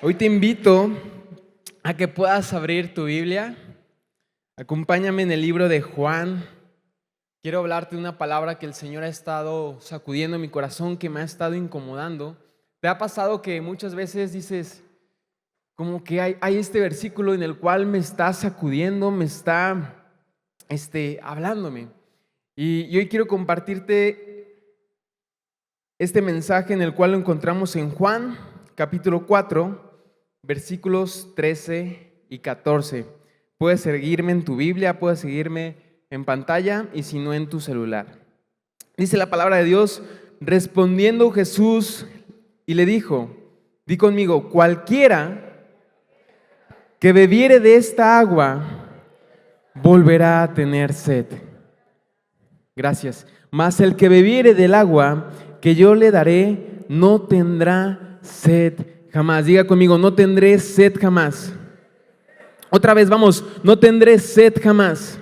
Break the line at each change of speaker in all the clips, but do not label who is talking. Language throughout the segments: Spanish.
Hoy te invito a que puedas abrir tu Biblia. Acompáñame en el libro de Juan. Quiero hablarte de una palabra que el Señor ha estado sacudiendo en mi corazón, que me ha estado incomodando. ¿Te ha pasado que muchas veces dices, como que hay este versículo en el cual me está sacudiendo, me está hablándome? Y hoy quiero compartirte este mensaje en el cual lo encontramos en Juan, capítulo 4, versículos 13 y 14. Puedes seguirme en tu Biblia, puedes seguirme en pantalla y si no en tu celular. Dice la palabra de Dios: respondiendo Jesús y le dijo, di conmigo, cualquiera que bebiere de esta agua volverá a tener sed. Gracias. Mas el que bebiere del agua que yo le daré no tendrá sed jamás. Diga conmigo, no tendré sed jamás. Otra vez, vamos, no tendré sed jamás.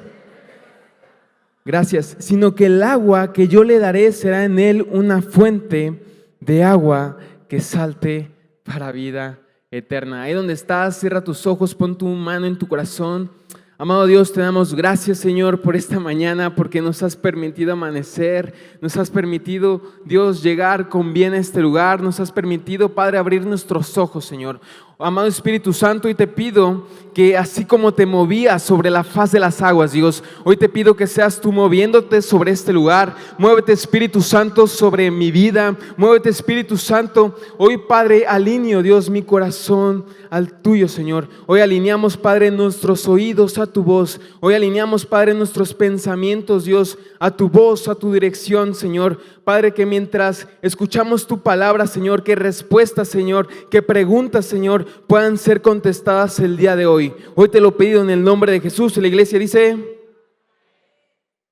Gracias. Sino que el agua que yo le daré será en él una fuente de agua que salte para vida eterna. Ahí donde estás, cierra tus ojos, pon tu mano en tu corazón. Amado Dios, te damos gracias, Señor, por esta mañana, porque nos has permitido amanecer, nos has permitido, Dios, llegar con bien a este lugar, nos has permitido, Padre, abrir nuestros ojos, Señor. Amado Espíritu Santo, y te pido que así como te movías sobre la faz de las aguas, Dios, hoy te pido que seas tú moviéndote sobre este lugar. Muévete, Espíritu Santo, sobre mi vida. Muévete, Espíritu Santo. Hoy, Padre, alineo, Dios, mi corazón al tuyo, Señor. Hoy alineamos, Padre, nuestros oídos a tu voz. Hoy alineamos, Padre, nuestros pensamientos, Dios, a tu voz, a tu dirección, Señor. Padre, que mientras escuchamos tu palabra, Señor, que respuestas, Señor, que preguntas, Señor, puedan ser contestadas el día de hoy. Hoy te lo he pedido en el nombre de Jesús. Y la iglesia dice,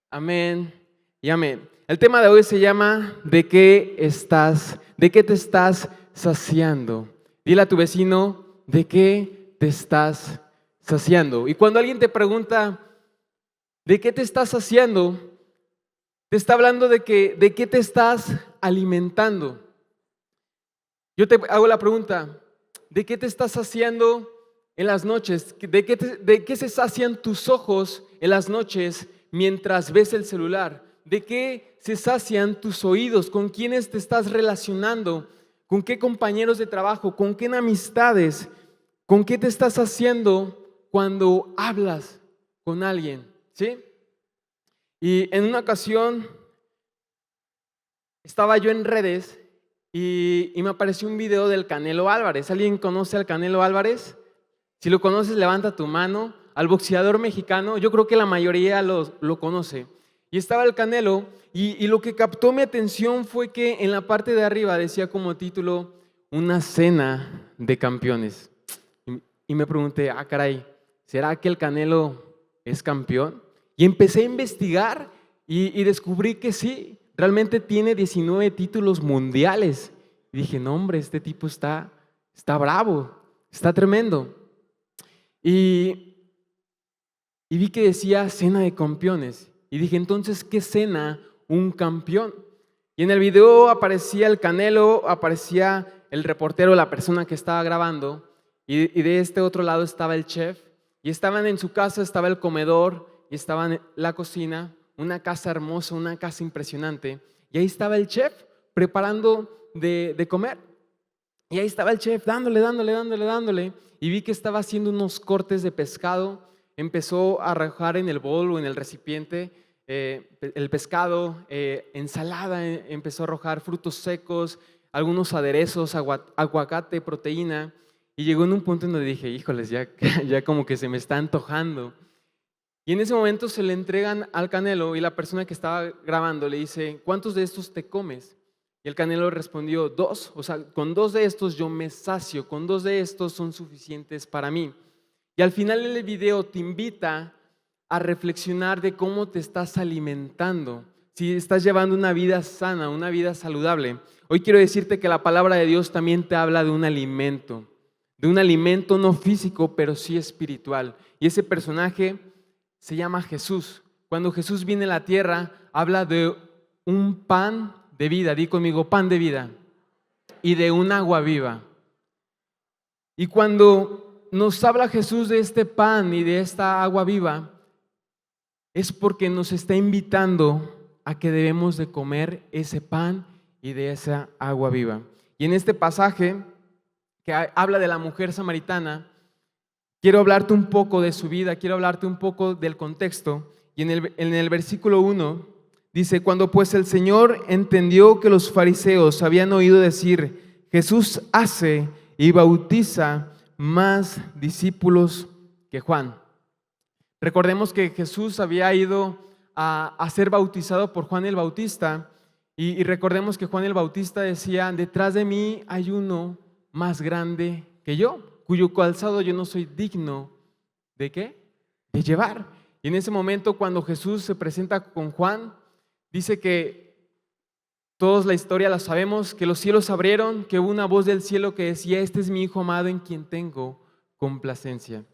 amén y amén. El tema de hoy se llama ¿de qué te estás saciando? Dile a tu vecino, ¿de qué te estás saciando? Y cuando alguien te pregunta, ¿de qué te estás saciando?, te está hablando de qué te estás alimentando. Yo te hago la pregunta, ¿de qué te estás saciando en las noches? ¿De qué se sacian tus ojos en las noches mientras ves el celular? ¿De qué se sacian tus oídos? ¿Con quiénes te estás relacionando? ¿Con qué compañeros de trabajo? ¿Con qué amistades? ¿Con qué te estás haciendo cuando hablas con alguien? ¿Sí? Y en una ocasión estaba yo en redes y me apareció un video del Canelo Álvarez. ¿Alguien conoce al Canelo Álvarez? Si lo conoces, levanta tu mano. Al boxeador mexicano, yo creo que la mayoría lo conoce. Y estaba el Canelo y lo que captó mi atención fue que en la parte de arriba decía como título, una cena de campeones. Y me pregunté, caray, ¿será que el Canelo es campeón? Y empecé a investigar y descubrí que sí, realmente tiene 19 títulos mundiales. Y dije, no hombre, este tipo está bravo, está tremendo. Y vi que decía cena de campeones. Y dije, entonces, ¿qué cena un campeón? Y en el video aparecía el Canelo, aparecía el reportero, la persona que estaba grabando. Y de este otro lado estaba el chef. Y estaban en su casa, estaba el comedor. Y estaba en la cocina, una casa hermosa, una casa impresionante. Y ahí estaba el chef preparando de comer. Y ahí estaba el chef dándole. Y vi que estaba haciendo unos cortes de pescado. Empezó a arrojar en el bol o en el recipiente el pescado, ensalada, empezó a arrojar frutos secos, algunos aderezos, aguacate, proteína. Y llegó en un punto en donde dije, híjoles, ya como que se me está antojando. Y en ese momento se le entregan al Canelo y la persona que estaba grabando le dice, ¿cuántos de estos te comes? Y el Canelo respondió, 2, o sea, con 2 de estos yo me sacio, con 2 de estos son suficientes para mí. Y al final del video te invita a reflexionar de cómo te estás alimentando, si estás llevando una vida sana, una vida saludable. Hoy quiero decirte que la palabra de Dios también te habla de un alimento no físico, pero sí espiritual. Y ese personaje se llama Jesús. Cuando Jesús viene a la tierra, habla de un pan de vida, di conmigo, pan de vida, y de un agua viva. Y cuando nos habla Jesús de este pan y de esta agua viva, es porque nos está invitando a que debemos de comer ese pan y de esa agua viva. Y en este pasaje que habla de la mujer samaritana, quiero hablarte un poco de su vida, quiero hablarte un poco del contexto. Y en el versículo 1 dice: cuando pues el Señor entendió que los fariseos habían oído decir, Jesús hace y bautiza más discípulos que Juan. Recordemos que Jesús había ido a ser bautizado por Juan el Bautista, y recordemos que Juan el Bautista decía: detrás de mí hay uno más grande que yo, cuyo calzado yo no soy digno ¿de qué? De llevar. Y en ese momento, cuando Jesús se presenta con Juan, dice que todos la historia la sabemos, que los cielos se abrieron, que hubo una voz del cielo que decía: este es mi Hijo amado en quien tengo complacencia.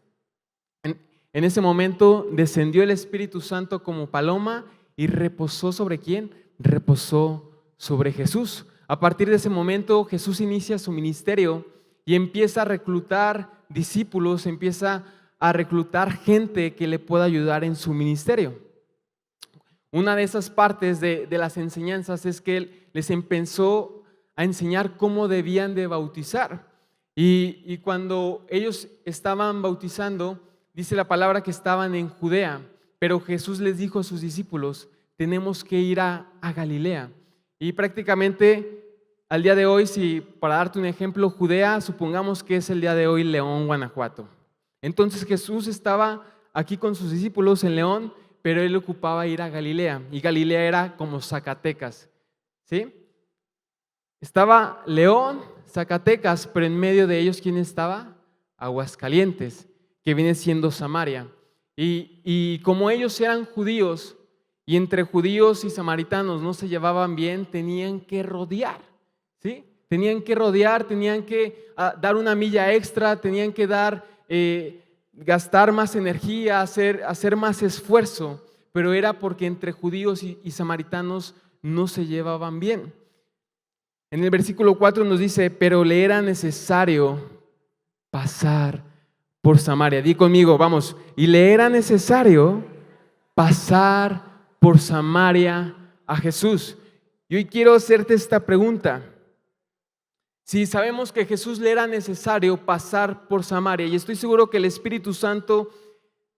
En ese momento descendió el Espíritu Santo como paloma y reposó ¿sobre quién? Reposó sobre Jesús. A partir de ese momento Jesús inicia su ministerio y empieza a reclutar discípulos, empieza a reclutar gente que le pueda ayudar en su ministerio. Una de esas partes de las enseñanzas es que él les empezó a enseñar cómo debían de bautizar. Y cuando ellos estaban bautizando, dice la palabra que estaban en Judea, pero Jesús les dijo a sus discípulos: tenemos que ir a Galilea. Y prácticamente al día de hoy, si para darte un ejemplo, Judea, supongamos que es el día de hoy León, Guanajuato. Entonces Jesús estaba aquí con sus discípulos en León, pero él ocupaba ir a Galilea, y Galilea era como Zacatecas, ¿sí? Estaba León, Zacatecas, pero en medio de ellos, ¿quién estaba? Aguascalientes, que viene siendo Samaria. Y como ellos eran judíos, y entre judíos y samaritanos no se llevaban bien, tenían que rodear, ¿sí? Tenían que rodear, tenían que dar una milla extra, tenían que gastar más energía, hacer más esfuerzo, pero era porque entre judíos y samaritanos no se llevaban bien. En el versículo 4 nos dice: pero le era necesario pasar por Samaria. Di conmigo, vamos. Y le era necesario pasar por Samaria a Jesús. Y hoy quiero hacerte esta pregunta. Si sabemos que Jesús le era necesario pasar por Samaria, y estoy seguro que el Espíritu Santo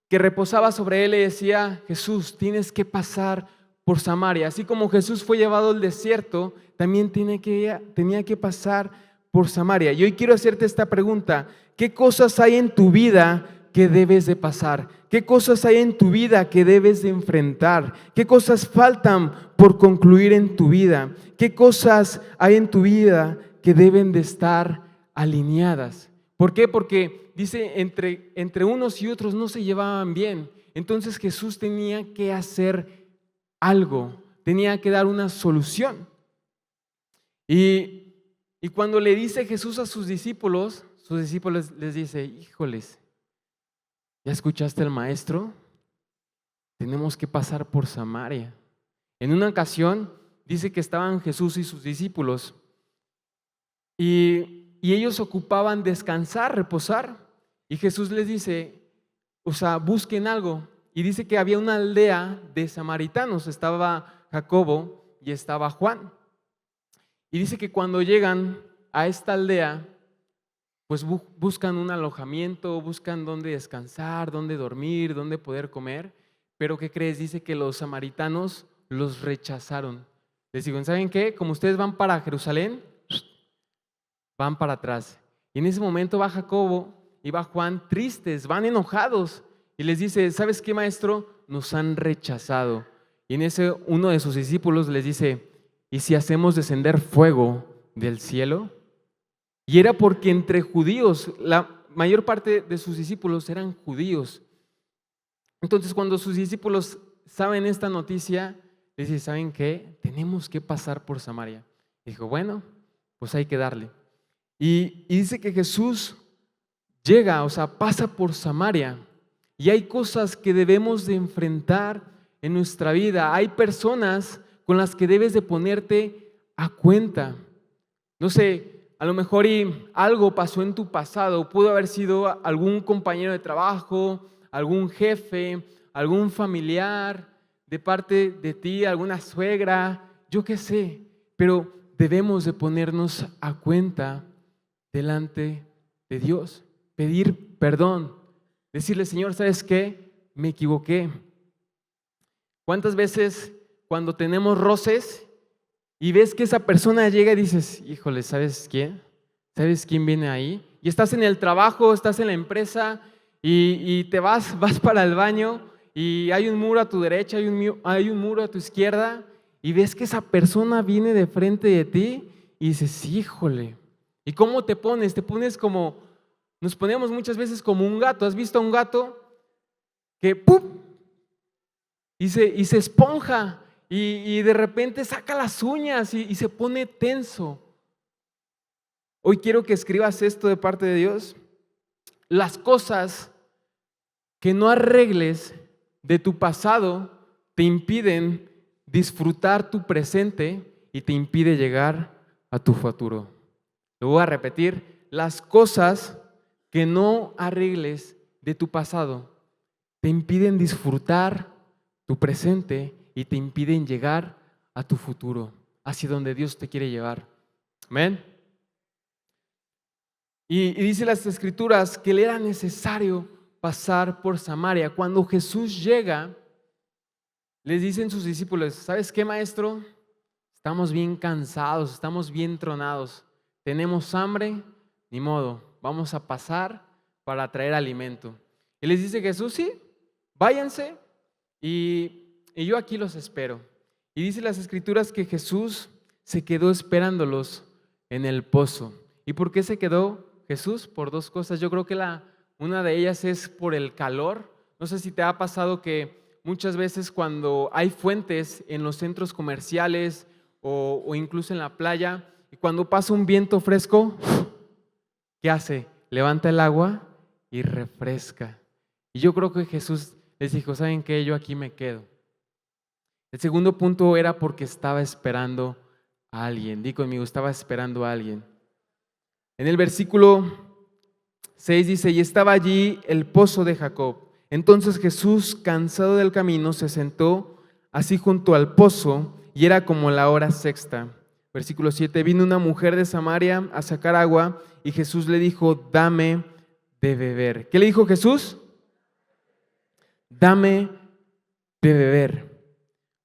que reposaba sobre él le decía: Jesús, tienes que pasar por Samaria. Así como Jesús fue llevado al desierto, también tenía que pasar por Samaria. Y hoy quiero hacerte esta pregunta: ¿qué cosas hay en tu vida que debes de pasar? ¿Qué cosas hay en tu vida que debes de enfrentar? ¿Qué cosas faltan por concluir en tu vida? ¿Qué cosas hay en tu vida que deben de estar alineadas? ¿Por qué? Porque dice, entre unos y otros no se llevaban bien. Entonces Jesús tenía que hacer algo, tenía que dar una solución. Y cuando le dice Jesús a sus discípulos les dice: híjoles, ¿ya escuchaste al maestro? Tenemos que pasar por Samaria. En una ocasión dice que estaban Jesús y sus discípulos y ellos ocupaban descansar, reposar, y Jesús les dice, busquen algo. Y dice que había una aldea de samaritanos, estaba Jacobo y estaba Juan. Y dice que cuando llegan a esta aldea, pues buscan un alojamiento, buscan dónde descansar, dónde dormir, dónde poder comer. Pero ¿qué crees? Dice que los samaritanos los rechazaron. Les digo, ¿saben qué? Como ustedes van para Jerusalén, van para atrás. Y en ese momento va Jacobo y va Juan tristes, van enojados. Y les dice: ¿sabes qué, maestro? Nos han rechazado. Y en ese uno de sus discípulos les dice: ¿y si hacemos descender fuego del cielo? Y era porque entre judíos, la mayor parte de sus discípulos eran judíos. Entonces, cuando sus discípulos saben esta noticia, les dice: ¿saben qué? Tenemos que pasar por Samaria. Y dijo: bueno, pues hay que darle. Y dice que Jesús llega, pasa por Samaria. Y hay cosas que debemos de enfrentar en nuestra vida. Hay personas con las que debes de ponerte a cuenta. No sé, a lo mejor y algo pasó en tu pasado, pudo haber sido algún compañero de trabajo, algún jefe, algún familiar de parte de ti, alguna suegra, yo qué sé, pero debemos de ponernos a cuenta delante de Dios, pedir perdón, decirle, Señor, ¿sabes qué? Me equivoqué. ¿Cuántas veces cuando tenemos roces y ves que esa persona llega y dices, híjole, ¿sabes quién? ¿Sabes quién viene ahí? Y estás en el trabajo, estás en la empresa y te vas para el baño y hay un muro a tu derecha, hay un muro a tu izquierda y ves que esa persona viene de frente de ti y dices, híjole. ¿Y cómo te pones? Te pones como, nos ponemos muchas veces como un gato. ¿Has visto a un gato que ¡pum! Y se esponja y de repente saca las uñas y se pone tenso? Hoy quiero que escribas esto de parte de Dios. Las cosas que no arregles de tu pasado te impiden disfrutar tu presente y te impide llegar a tu futuro. Lo voy a repetir. Las cosas que no arregles de tu pasado te impiden disfrutar tu presente y te impiden llegar a tu futuro, hacia donde Dios te quiere llevar. Amén. Y dice las Escrituras que le era necesario pasar por Samaria. Cuando Jesús llega, les dicen sus discípulos, ¿sabes qué, maestro? Estamos bien cansados, estamos bien tronados, tenemos hambre, ni modo, vamos a pasar para traer alimento. Y les dice Jesús, sí, váyanse y yo aquí los espero. Y dice las Escrituras que Jesús se quedó esperándolos en el pozo. ¿Y por qué se quedó Jesús? Por dos cosas. Yo creo que una de ellas es por el calor. No sé si te ha pasado que muchas veces cuando hay fuentes en los centros comerciales o incluso en la playa, y cuando pasa un viento fresco, ¿qué hace? Levanta el agua y refresca. Y yo creo que Jesús les dijo, ¿saben qué? Yo aquí me quedo. El segundo punto era porque estaba esperando a alguien. Di conmigo, estaba esperando a alguien. En el versículo 6 dice, y estaba allí el pozo de Jacob. Entonces Jesús, cansado del camino, se sentó así junto al pozo y era como la hora sexta. Versículo 7, vino una mujer de Samaria a sacar agua y Jesús le dijo, dame de beber. ¿Qué le dijo Jesús? Dame de beber.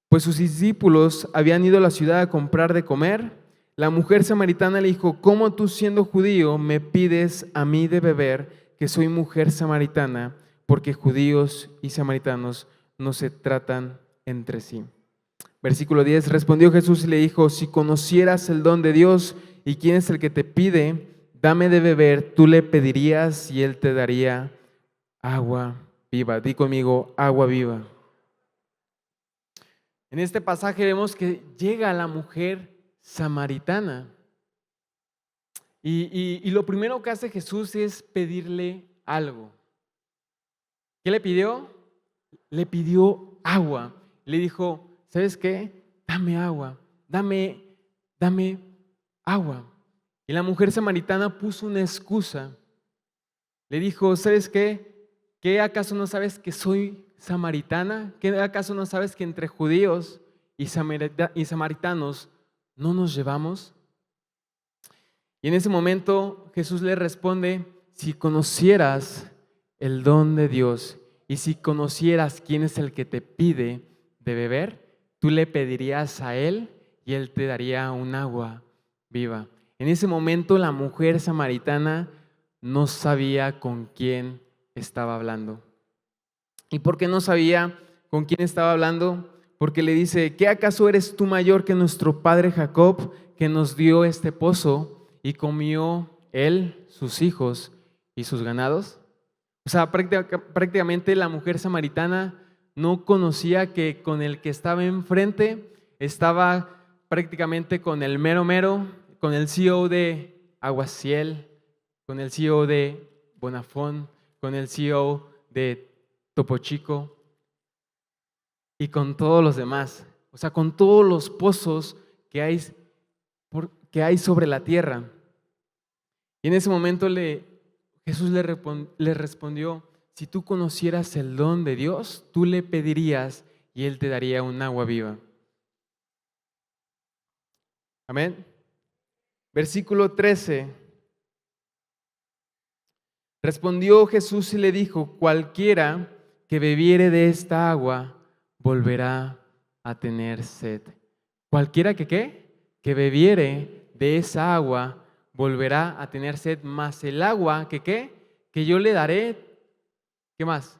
Pues sus discípulos habían ido a la ciudad a comprar de comer. La mujer samaritana le dijo, ¿cómo tú siendo judío me pides a mí de beber, que soy mujer samaritana? Porque judíos y samaritanos no se tratan entre sí. Versículo 10, respondió Jesús y le dijo, si conocieras el don de Dios y quién es el que te pide, dame de beber, tú le pedirías y él te daría agua viva. Di conmigo, agua viva. En este pasaje vemos que llega la mujer samaritana y lo primero que hace Jesús es pedirle algo. ¿Qué le pidió? Le pidió agua. Le dijo, ¿sabes qué? Dame agua, dame agua. Y la mujer samaritana puso una excusa. Le dijo, ¿sabes qué? ¿Qué acaso no sabes que soy samaritana? ¿Qué acaso no sabes que entre judíos y samaritanos no nos llevamos? Y en ese momento Jesús le responde, si conocieras el don de Dios y si conocieras quién es el que te pide de beber, tú le pedirías a él y él te daría un agua viva. En ese momento la mujer samaritana no sabía con quién estaba hablando. ¿Y por qué no sabía con quién estaba hablando? Porque le dice, ¿qué acaso eres tú mayor que nuestro padre Jacob, que nos dio este pozo y comió él, sus hijos y sus ganados? O sea, prácticamente la mujer samaritana no conocía que con el que estaba enfrente estaba prácticamente con el mero mero, con el CEO de Aguaciel, con el CEO de Bonafón, con el CEO de Topo Chico y con todos los demás. O sea, con todos los pozos que hay sobre la tierra. Y en ese momento Jesús le respondió: si tú conocieras el don de Dios, tú le pedirías y Él te daría un agua viva. Amén. Versículo 13. Respondió Jesús y le dijo: cualquiera que bebiere de esta agua volverá a tener sed. Cualquiera que ¿qué? Que bebiere de esa agua volverá a tener sed, mas el agua que ¿qué? Que yo le daré, ¿qué más?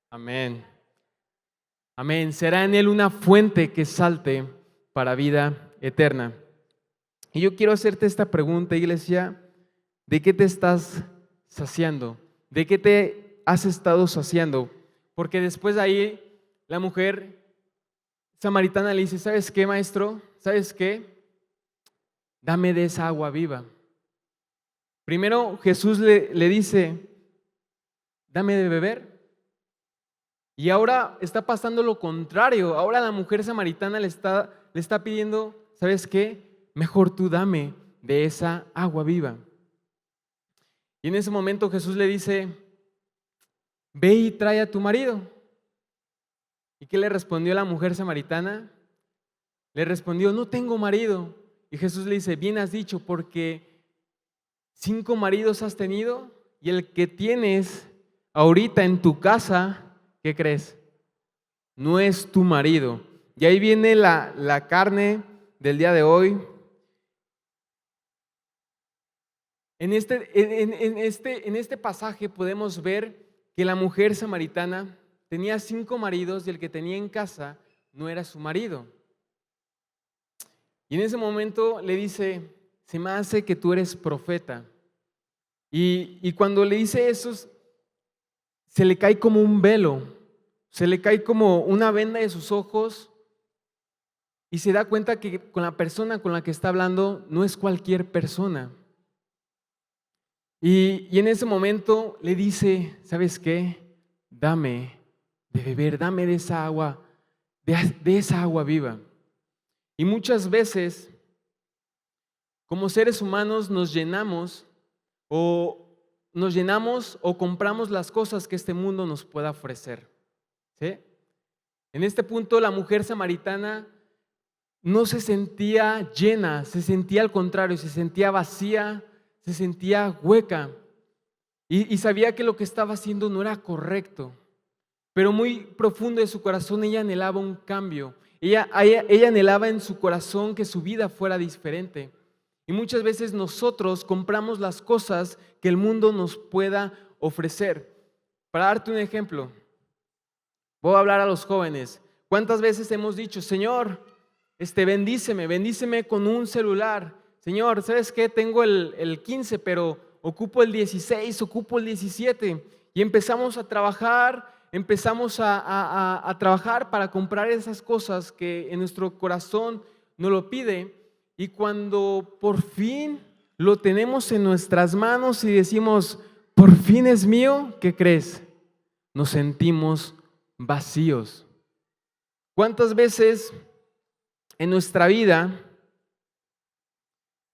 Amén. Amén. Será en él una fuente que salte para vida eterna. Y yo quiero hacerte esta pregunta, iglesia: ¿de qué te estás saciando? ¿De qué te has estado saciando? Porque después de ahí la mujer samaritana le dice: ¿sabes qué, maestro? ¿Sabes qué? Dame de esa agua viva. Primero Jesús le dice: dame de beber. Y ahora está pasando lo contrario. Ahora la mujer samaritana le está pidiendo: ¿sabes qué? Mejor tú dame de esa agua viva. Y en ese momento Jesús le dice: ve y trae a tu marido. ¿Y qué le respondió la mujer samaritana? Le respondió: no tengo marido. Y Jesús le dice: bien has dicho, porque 5 maridos has tenido y el que tienes ahorita en tu casa, ¿qué crees? No es tu marido. Y ahí viene la carne del día de hoy. En este pasaje podemos ver que la mujer samaritana tenía 5 maridos y el que tenía en casa no era su marido. Y en ese momento le dice: se me hace que tú eres profeta. Y cuando le dice eso, se le cae como un velo, se le cae como una venda de sus ojos y se da cuenta que con la persona con la que está hablando no es cualquier persona. Y en ese momento le dice: ¿sabes qué? Dame de beber, dame de esa agua, de esa agua viva. Y muchas veces, como seres humanos, nos llenamos o compramos las cosas que este mundo nos pueda ofrecer. ¿Sí? En este punto, la mujer samaritana no se sentía llena, se sentía al contrario, se sentía vacía, se sentía hueca y sabía que lo que estaba haciendo no era correcto. Pero muy profundo de su corazón ella anhelaba un cambio. Ella anhelaba en su corazón que su vida fuera diferente. Y muchas veces nosotros compramos las cosas que el mundo nos pueda ofrecer. Para darte un ejemplo, voy a hablar a los jóvenes. ¿Cuántas veces hemos dicho: Señor, bendíceme con un celular? Señor, ¿sabes qué? Tengo el 15, pero ocupo el 16, ocupo el 17. Y empezamos a trabajar para comprar esas cosas que en nuestro corazón nos lo pide. Y cuando por fin lo tenemos en nuestras manos y decimos: por fin es mío, ¿qué crees? Nos sentimos vacíos. ¿Cuántas veces en nuestra vida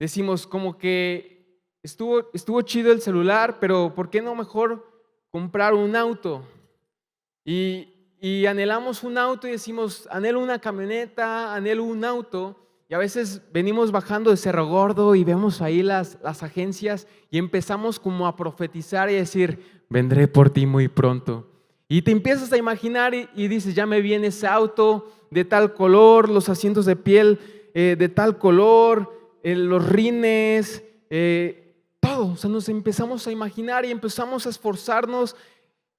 decimos como que estuvo chido el celular, pero ¿por qué no mejor comprar un auto? Y anhelamos un auto y decimos: anhelo una camioneta, anhelo un auto. Y a veces venimos bajando de Cerro Gordo y vemos ahí las agencias y empezamos como a profetizar y a decir: vendré por ti muy pronto. Y te empiezas a imaginar y dices: ya me viene ese auto de tal color, los asientos de piel de tal color, los rines, todo. O sea, nos empezamos a imaginar y empezamos a esforzarnos.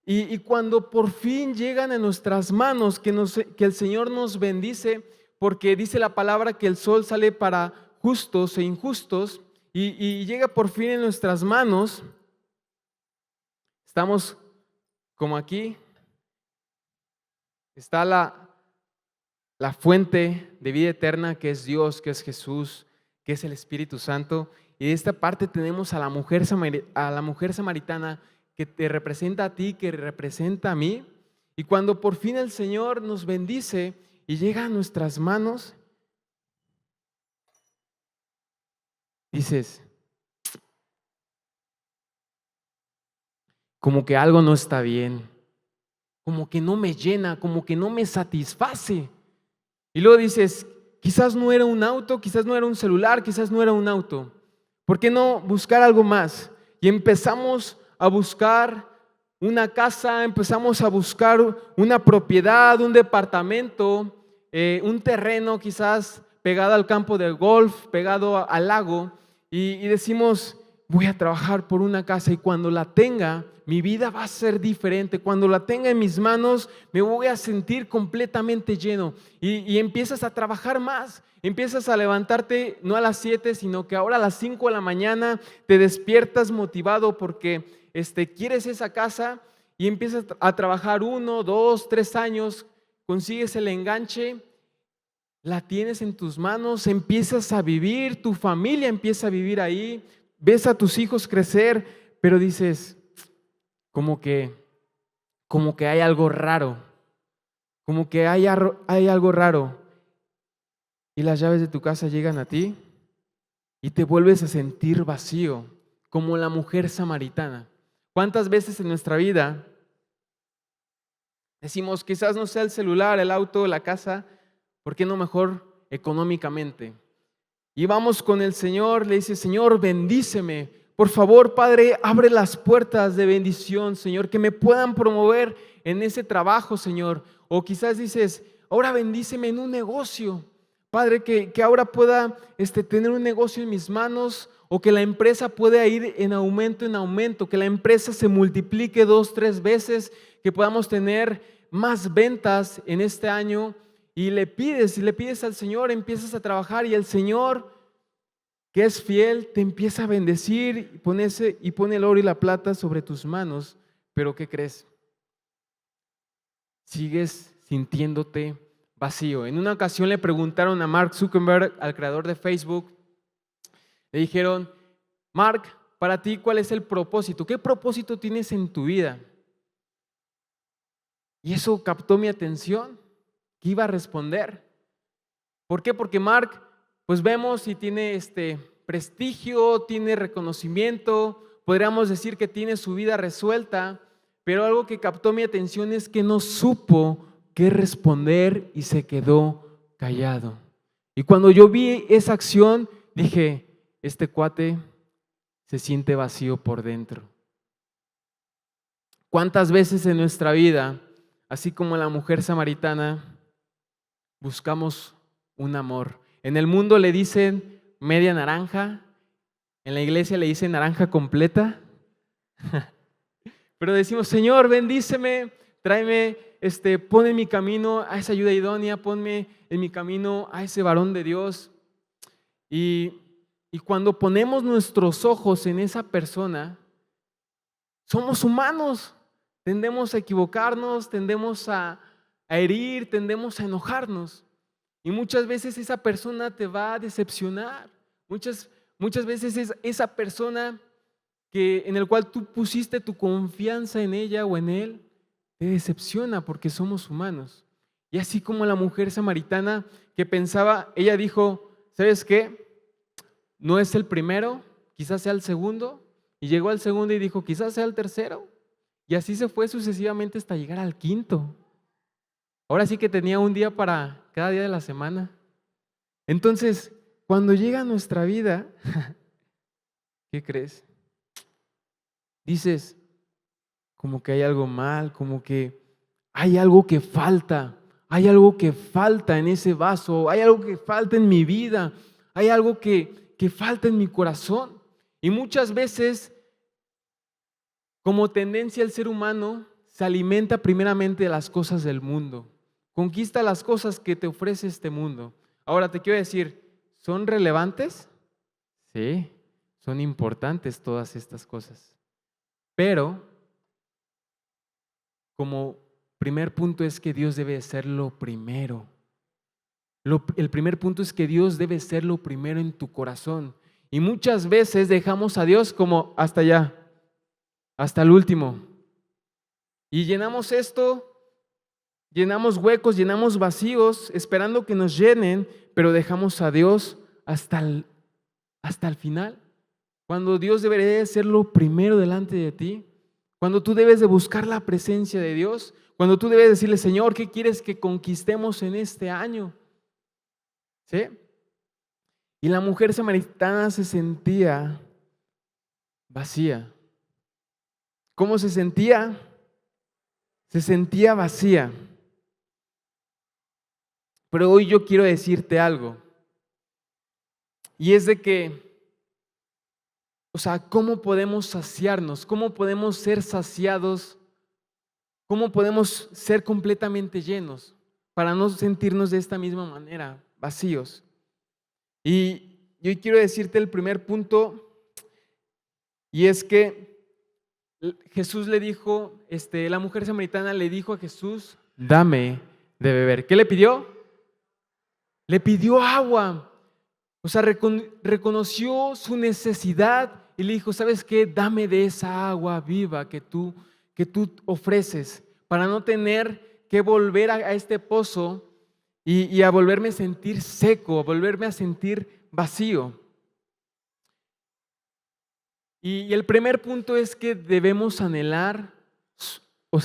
Y cuando por fin llegan a nuestras manos, que el Señor nos bendice, porque dice la palabra que el sol sale para justos e injustos, y llega por fin en nuestras manos, estamos como aquí. Está la fuente de vida eterna, que es Dios, que es Jesús, que es el Espíritu Santo. Y de esta parte tenemos a la mujer samaritana, que te representa a ti, que representa a mí. Y cuando por fin el Señor nos bendice y llega a nuestras manos, dices, como que algo no está bien, como que no me llena, como que no me satisface. Y luego dices, quizás no era un auto, quizás no era un celular, quizás no era un auto. ¿Por qué no buscar algo más? Y empezamos a buscar una casa, empezamos a buscar una propiedad, un departamento, un terreno quizás pegado al campo de golf, pegado al lago, y decimos, voy a trabajar por una casa y cuando la tenga, mi vida va a ser diferente. Cuando la tenga en mis manos, me voy a sentir completamente lleno. Y empiezas a trabajar más. Empiezas a levantarte no a las 7, sino que ahora a las 5 de la mañana te despiertas motivado porque quieres esa casa y empiezas a trabajar 1, 2, 3 años, consigues el enganche, la tienes en tus manos, empiezas a vivir, tu familia empieza a vivir ahí, ves a tus hijos crecer, pero dices, como que hay algo raro, como que hay algo raro. Y las llaves de tu casa llegan a ti y te vuelves a sentir vacío, como la mujer samaritana. ¿Cuántas veces en nuestra vida decimos, quizás no sea el celular, el auto, la casa, ¿por qué no mejor económicamente? Y vamos con el Señor, le dice, Señor, bendíceme. Por favor, Padre, abre las puertas de bendición, Señor, que me puedan promover en ese trabajo, Señor. O quizás dices, ahora bendíceme en un negocio. Padre, que ahora pueda tener un negocio en mis manos o que la empresa pueda ir en aumento, que la empresa se multiplique 2, 3 veces, que podamos tener más ventas en este año. Y le pides al Señor, empiezas a trabajar y el Señor, que es fiel, te empieza a bendecir y pone el oro y la plata sobre tus manos. Pero ¿qué crees? Sigues sintiéndote vacío. En una ocasión le preguntaron a Mark Zuckerberg, al creador de Facebook, le dijeron, Mark, para ti, ¿cuál es el propósito? ¿Qué propósito tienes en tu vida? Y eso captó mi atención. ¿Qué iba a responder? ¿Por qué? Porque Mark, pues vemos y tiene prestigio, tiene reconocimiento, podríamos decir que tiene su vida resuelta, pero algo que captó mi atención es que no supo qué responder y se quedó callado. Y cuando yo vi esa acción, dije, este cuate se siente vacío por dentro. ¿Cuántas veces en nuestra vida, así como la mujer samaritana, buscamos un amor? En el mundo le dicen media naranja, en la iglesia le dicen naranja completa, pero decimos, Señor, bendíceme, tráeme, pon en mi camino a esa ayuda idónea, ponme en mi camino a ese varón de Dios. Y cuando ponemos nuestros ojos en esa persona, somos humanos, tendemos a equivocarnos, tendemos a herir, tendemos a enojarnos. Y muchas veces esa persona te va a decepcionar. Muchas veces es esa persona en el cual tú pusiste tu confianza en ella o en él, te decepciona porque somos humanos. Y así como la mujer samaritana que pensaba, ella dijo, ¿sabes qué? No es el primero, quizás sea el segundo. Y llegó al segundo y dijo, quizás sea el tercero. Y así se fue sucesivamente hasta llegar al quinto. Ahora sí que tenía un día para cada día de la semana. Entonces, cuando llega a nuestra vida, ¿qué crees? Dices, como que hay algo mal, como que hay algo que falta, hay algo que falta en ese vaso, hay algo que falta en mi vida, hay algo que falta en mi corazón. Y muchas veces, como tendencia el ser humano, se alimenta primeramente de las cosas del mundo. Conquista las cosas que te ofrece este mundo. Ahora te quiero decir, ¿son relevantes? Sí, son importantes todas estas cosas. Pero, como primer punto es que Dios debe ser lo primero. El primer punto es que Dios debe ser lo primero en tu corazón. Y muchas veces dejamos a Dios como hasta allá, hasta el último. Y llenamos esto llenamos huecos, llenamos vacíos, esperando que nos llenen, pero dejamos a Dios hasta el final. Cuando Dios debería de ser lo primero delante de ti, cuando tú debes de buscar la presencia de Dios, cuando tú debes decirle, Señor, ¿qué quieres que conquistemos en este año? ¿Sí? Y la mujer samaritana se sentía vacía. ¿Cómo se sentía? Se sentía vacía. Pero hoy yo quiero decirte algo. Y es de que, ¿cómo podemos saciarnos? ¿Cómo podemos ser saciados? ¿Cómo podemos ser completamente llenos para no sentirnos de esta misma manera, vacíos? Y yo quiero decirte el primer punto, y es que Jesús le dijo, la mujer samaritana le dijo a Jesús, dame de beber. ¿Qué le pidió? Le pidió agua. Reconoció su necesidad y le dijo, ¿sabes qué? Dame de esa agua viva que tú ofreces para no tener que volver a este pozo y a volverme a sentir seco, a volverme a sentir vacío. Y el primer punto es que debemos anhelar,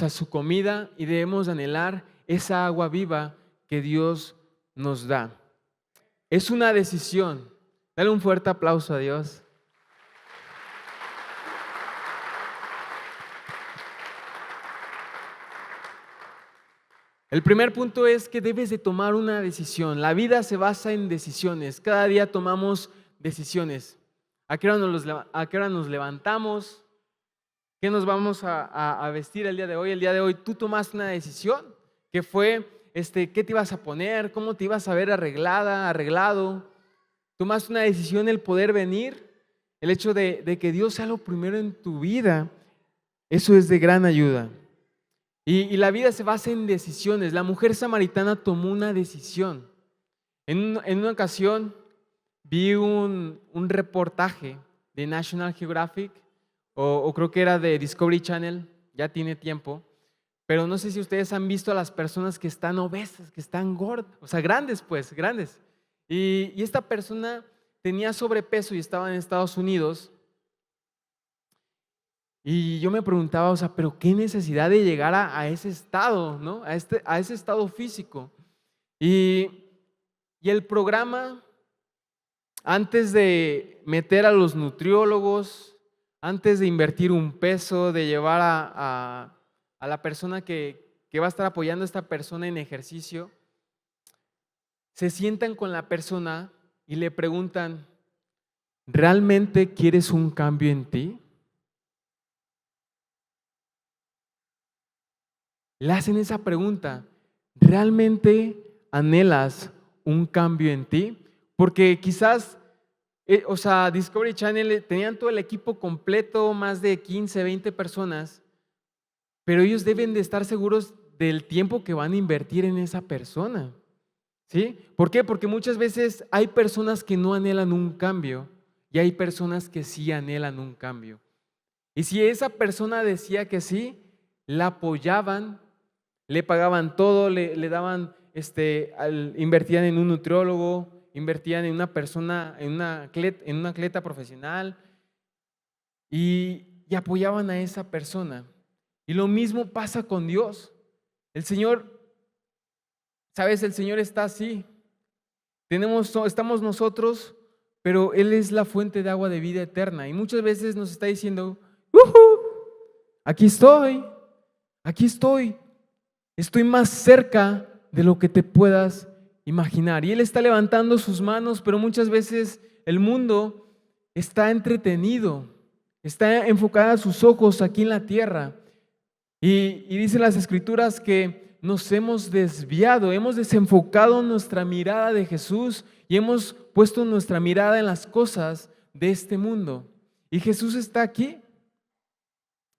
su comida, y debemos anhelar esa agua viva que Dios nos da. Es una decisión. Dale un fuerte aplauso a Dios. El primer punto es que debes de tomar una decisión. La vida se basa en decisiones. Cada día tomamos decisiones. ¿A qué hora nos levantamos? ¿Qué nos vamos a vestir el día de hoy? El día de hoy tú tomaste una decisión que fue, ¿qué te ibas a poner? ¿Cómo te ibas a ver arreglado? Tomaste una decisión, el poder venir, el hecho de que Dios sea lo primero en tu vida. Eso es de gran ayuda. Y la vida se basa en decisiones. La mujer samaritana tomó una decisión. En una ocasión vi un reportaje de National Geographic, o creo que era de Discovery Channel, ya tiene tiempo, pero no sé si ustedes han visto a las personas que están obesas, que están gordas, grandes. Y esta persona tenía sobrepeso y estaba en Estados Unidos. Y yo me preguntaba, pero qué necesidad de llegar a ese estado, ¿no? A ese estado físico. Y el programa, antes de meter a los nutriólogos, antes de invertir un peso, de llevar a la persona que va a estar apoyando a esta persona en ejercicio, se sientan con la persona y le preguntan, ¿realmente quieres un cambio en ti? Le hacen esa pregunta, ¿realmente anhelas un cambio en ti? Porque quizás, Discovery Channel tenían todo el equipo completo, más de 15, 20 personas, pero ellos deben de estar seguros del tiempo que van a invertir en esa persona. ¿Sí? ¿Por qué? Porque muchas veces hay personas que no anhelan un cambio y hay personas que sí anhelan un cambio. Y si esa persona decía que sí, la apoyaban, le pagaban todo, le daban, invertían en un nutriólogo, invertían en una persona, en un atleta profesional y apoyaban a esa persona. Y lo mismo pasa con Dios. El Señor, ¿sabes? El Señor está así. Estamos nosotros, pero Él es la fuente de agua de vida eterna. Y muchas veces nos está diciendo, aquí estoy. Estoy más cerca de lo que te puedas imaginar. Y Él está levantando sus manos, pero muchas veces el mundo está entretenido, está enfocada sus ojos aquí en la tierra. Y dicen las Escrituras que nos hemos desviado, hemos desenfocado nuestra mirada de Jesús y hemos puesto nuestra mirada en las cosas de este mundo. Y Jesús está aquí,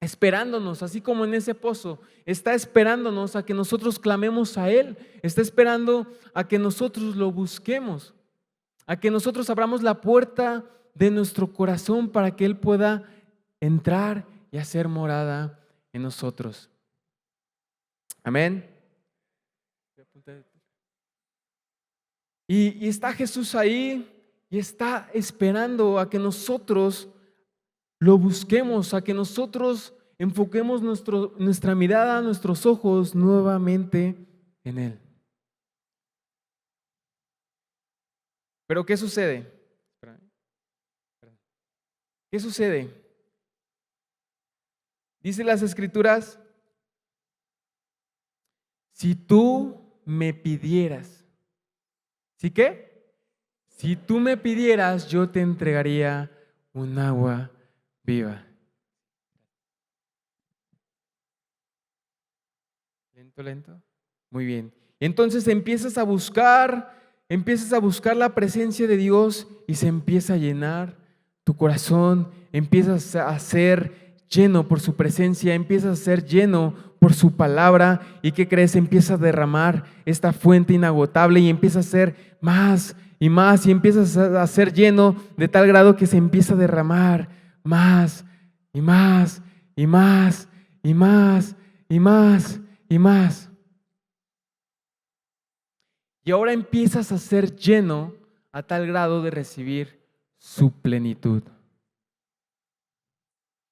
esperándonos, así como en ese pozo, está esperándonos a que nosotros clamemos a Él, está esperando a que nosotros lo busquemos, a que nosotros abramos la puerta de nuestro corazón para que Él pueda entrar y hacer morada en nosotros. Amén. Y está Jesús ahí y está esperando a que nosotros lo busquemos, a que nosotros enfoquemos nuestra mirada, nuestros ojos nuevamente en Él. Pero ¿qué sucede? ¿Qué sucede? Dice las Escrituras, si tú me pidieras, ¿sí qué? Si tú me pidieras, yo te entregaría un agua viva. Lento, lento. Muy bien. Entonces empiezas a buscar la presencia de Dios y se empieza a llenar tu corazón, empiezas a ser lleno por su presencia, empiezas a ser lleno por su palabra. ¿Y qué crees? Empieza a derramar esta fuente inagotable y empieza a ser más y más y empiezas a ser lleno de tal grado que se empieza a derramar más y más y más y más y más y más. Y ahora empiezas a ser lleno a tal grado de recibir su plenitud.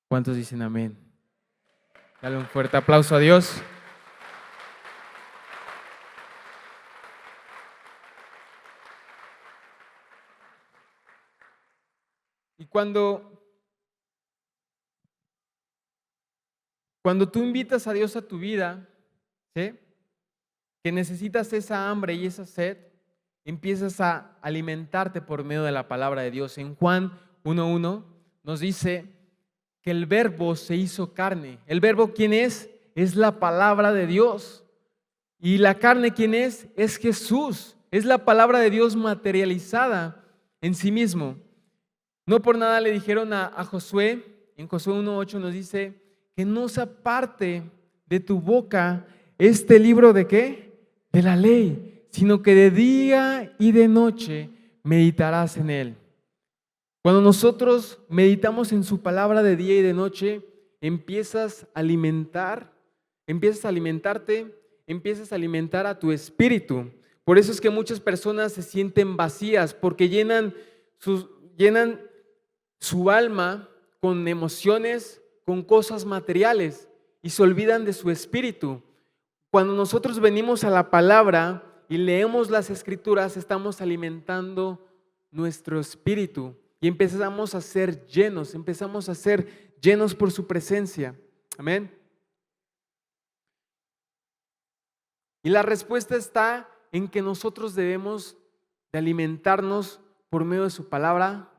¿Cuántos dicen amén? Dale un fuerte aplauso a Dios. Y cuando tú invitas a Dios a tu vida, ¿sí?, que necesitas esa hambre y esa sed, empiezas a alimentarte por medio de la palabra de Dios. En Juan 1:1 nos dice que el verbo se hizo carne. ¿El verbo quién es? Es la palabra de Dios. ¿Y la carne quién es? Es Jesús. Es la palabra de Dios materializada en sí mismo. No por nada le dijeron a Josué, en Josué 1:8 nos dice que no se aparte de tu boca este libro de ¿qué? De la ley, sino que de día y de noche meditarás en él. Cuando nosotros meditamos en su palabra de día y de noche, empiezas a alimentarte, empiezas a alimentar a tu espíritu. Por eso es que muchas personas se sienten vacías, porque llenan su alma con emociones, con cosas materiales y se olvidan de su espíritu. Cuando nosotros venimos a la palabra y leemos las Escrituras, estamos alimentando nuestro espíritu y empezamos a ser llenos por su presencia. Amén. Y la respuesta está en que nosotros debemos de alimentarnos por medio de su palabra,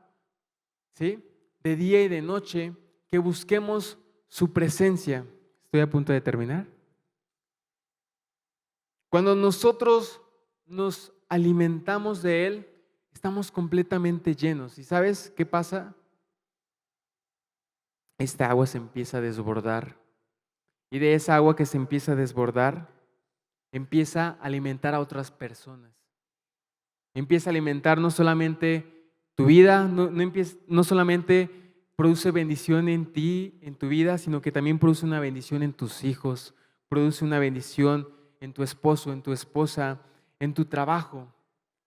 ¿sí?, de día y de noche, que busquemos su presencia. Estoy a punto de terminar. Cuando nosotros nos alimentamos de Él, estamos completamente llenos. ¿Y sabes qué pasa? Esta agua se empieza a desbordar. Y de esa agua que se empieza a desbordar, empieza a alimentar a otras personas. Empieza a alimentar no solamente tu vida, no solamente produce bendición en ti, en tu vida, sino que también produce una bendición en tus hijos, produce una bendición en tu esposo, en tu esposa, en tu trabajo,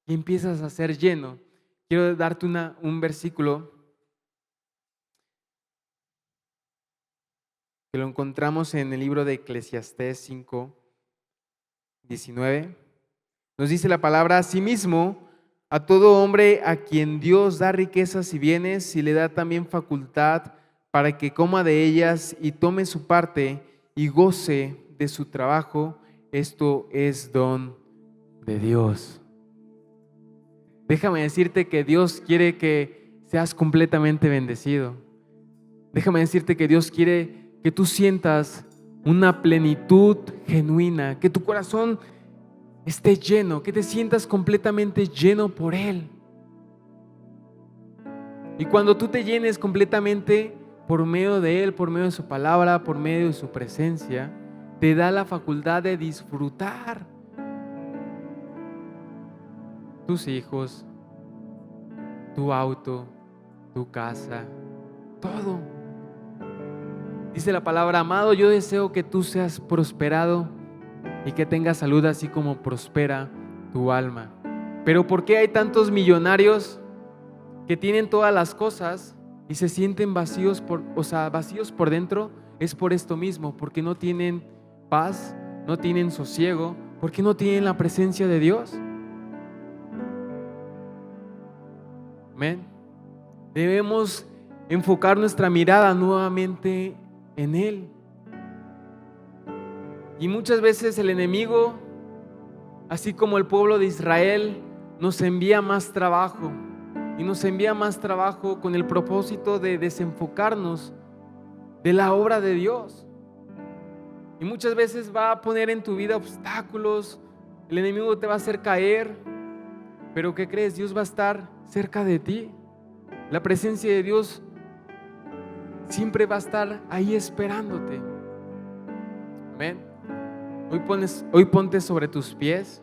y empiezas a ser lleno. Quiero darte un versículo que lo encontramos en el libro de Eclesiastés 5:19. Nos dice la palabra: asimismo, a todo hombre a quien Dios da riquezas y bienes, y le da también facultad para que coma de ellas y tome su parte y goce de su trabajo, esto es don de Dios. Déjame decirte que Dios quiere que seas completamente bendecido. Déjame decirte que Dios quiere que tú sientas una plenitud genuina, que tu corazón esté lleno, que te sientas completamente lleno por Él. Y cuando tú te llenes completamente por medio de Él, por medio de su palabra, por medio de su presencia, te da la facultad de disfrutar tus hijos, tu auto, tu casa, todo. Dice la palabra: amado, yo deseo que tú seas prosperado y que tengas salud así como prospera tu alma. Pero ¿por qué hay tantos millonarios que tienen todas las cosas y se sienten vacíos vacíos por dentro? Es por esto mismo, porque no tienen paz, no tienen sosiego, porque no tienen la presencia de Dios. Amén. Debemos enfocar nuestra mirada nuevamente en Él. Y muchas veces el enemigo, así como el pueblo de Israel, nos envía más trabajo. Y nos envía más trabajo con el propósito de desenfocarnos de la obra de Dios. Y muchas veces va a poner en tu vida obstáculos. El enemigo te va a hacer caer. Pero ¿qué crees? Dios va a estar cerca de ti. La presencia de Dios siempre va a estar ahí esperándote. Amén. Hoy ponte sobre tus pies.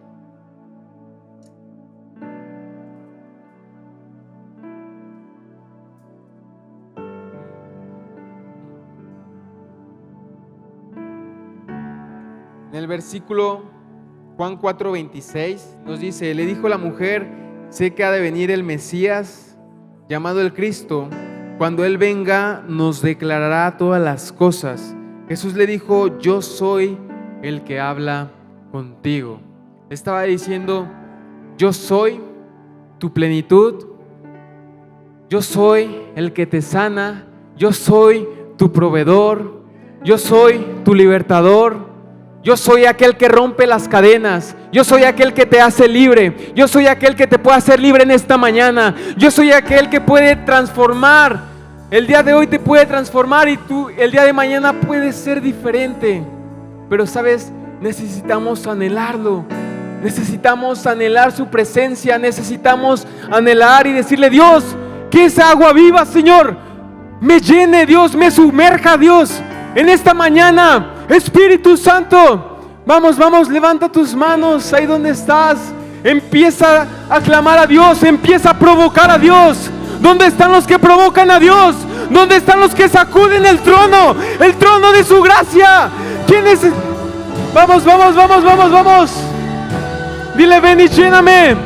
En el versículo Juan 4:26 nos dice: le dijo la mujer, sé que ha de venir el Mesías, llamado el Cristo. Cuando Él venga, nos declarará todas las cosas. Jesús le dijo: yo soy el que habla contigo. Estaba diciendo: yo soy tu plenitud, yo soy el que te sana, yo soy tu proveedor, yo soy tu libertador. Yo soy aquel que rompe las cadenas. Yo soy aquel que te hace libre. Yo soy aquel que te puede hacer libre en esta mañana. Yo soy aquel que puede transformar. El día de hoy te puede transformar y tú el día de mañana puedes ser diferente. Pero sabes, necesitamos anhelarlo. Necesitamos anhelar su presencia. Necesitamos anhelar y decirle: Dios, que esa agua viva, Señor, me llene, Dios, me sumerja, Dios, en esta mañana. Espíritu Santo, vamos, levanta tus manos ahí donde estás. Empieza a clamar a Dios, empieza a provocar a Dios. ¿Dónde están los que provocan a Dios? ¿Dónde están los que sacuden el trono de su gracia? ¿Quién es? Vamos. Dile: ven y lléname,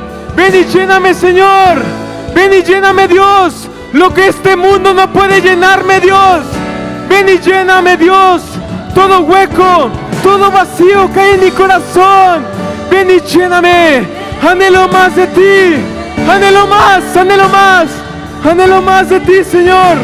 Señor. Ven y lléname, Dios. Lo que este mundo no puede llenarme, Dios. Ven y lléname, Dios. Todo hueco, todo vacío que hay en mi corazón, ven y lléname. Anhelo más de ti, anhelo más de ti, Señor.